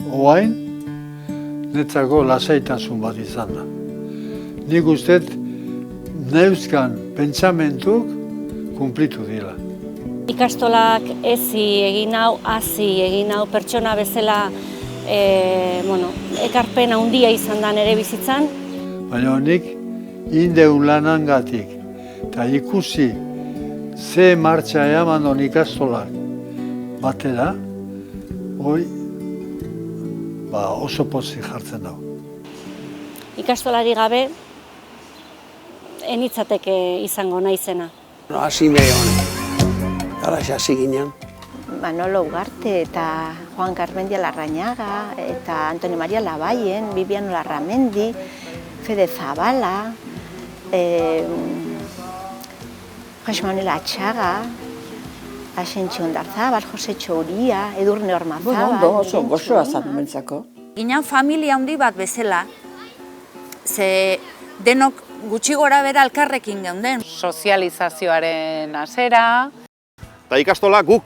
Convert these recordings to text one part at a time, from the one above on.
Oain, netzako lasaitasun bat izan da. Nik uste neuzkan pentsamentuk kumplitu dira. Ikastolak ezi egin hau, hazi egin hau, pertsona bezala ekarpen handia izan da nire bizitzan. Baina nik indeun lanangatik eta ikusi ze martxa eman don ikastolak batera, oso pozik jartzen dago. Ikastolari gabe, enitzateke izango naizena. Hasi behi honek, garaxe hasi ginen. Manolo Ugarte eta Juan Garmendia Larrañaga eta Antonio María Labayen, Viviano Larramendi, Fede Zabala, Jose Manuel Atxaga, Asentxo Ondarzabal, Jose Txouria, Edurne Ormazabal. Ondo, oso gozoa zan bentsako. Ginen familia handi bat bezala, ze denok gutxi gora bera elkarrekin geunden. Sozializazioaren hasera. Eta ikastola guk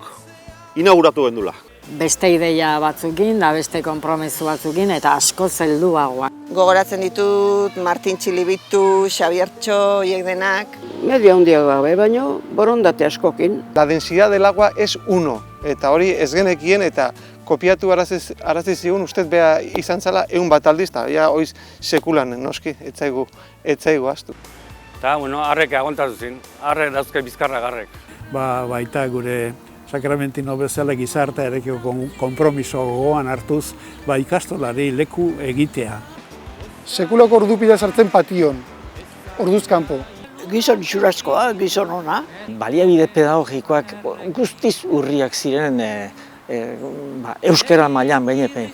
inauguratu gendula. Beste ideia batzukin, da beste konpromesu batzukin, eta asko zelduagoa. Gogoratzen ditut Martin Txilibitu, Xabiertxo, hiek denak. Media handiak gabe, baina borondate askokin. La densidad del agua es 1, eta hori ez genekien eta kopiatu arazi zigun ustez beha izan zala 100 bat aldiz, eta ja hoiz sekulan noski, etzaigu astu. Eta, harrek agontatu zin, harrek dauzke bizkarra garrek. Baita gure sakramentino bezala gizartearekiko konpromiso gogoan hartuz, ikastolari leku egitea. Sekulako ordupida sartzen pation, orduz kanpo. Gizon itxurazkoa, gizon ona. Baliabide pedagogikoak guztiz urriak ziren euskara mailan behinepe.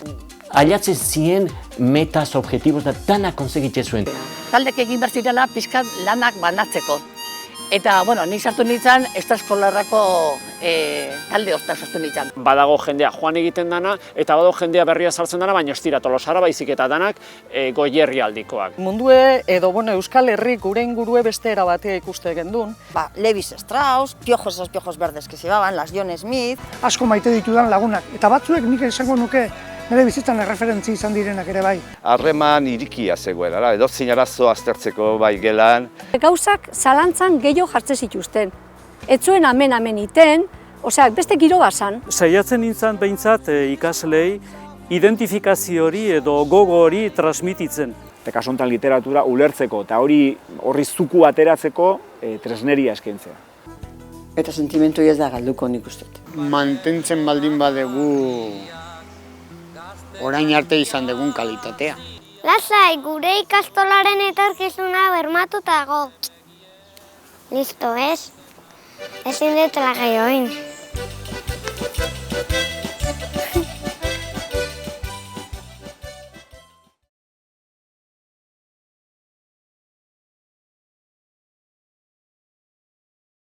Ailatzen ziren metas, objektibos da danak konsegitzen zuen. Taldek egin behar zirela pixkat lanak banatzeko. Eta, nik sartu nintzen, estraskolarrako talde hortan sartu nintzen. Badago jendea joan egiten dana, eta badago jendea berria sartzen dana, baina ez dira Tolosara baizik eta danak goierri aldikoak. Mundue edo Euskal Herri gure ingurue beste era batea ikuste gendun. Levis Strauss, esos piojos verdes que se llevaban, las John Smith. Asko maite ditudan lagunak, eta batzuek nik esango nuke nire bizitzan erreferentzi izan direnak ere bai. Harreman irikia zegoen, edozein arazo aztertzeko bai gelan. Gauzak zalantzan gehiago jartzen zituzten. Ez zuen amen iten, beste giro bazan. Saiatzen nintzen behintzat ikaslei identifikazio hori edo gogo hori transmititzen. Eta kasu honetan literatura ulertzeko eta horri zuku ateratzeko tresneria eskaintzea. Eta sentimentu ez da galduko nik uste. Mantentzen baldin badegu orain arte izan dugun kalitatea. Lasai, gure ikastolaren etorkizuna bermatuta dago. Listo, ez? Ezin dut gehiagoin.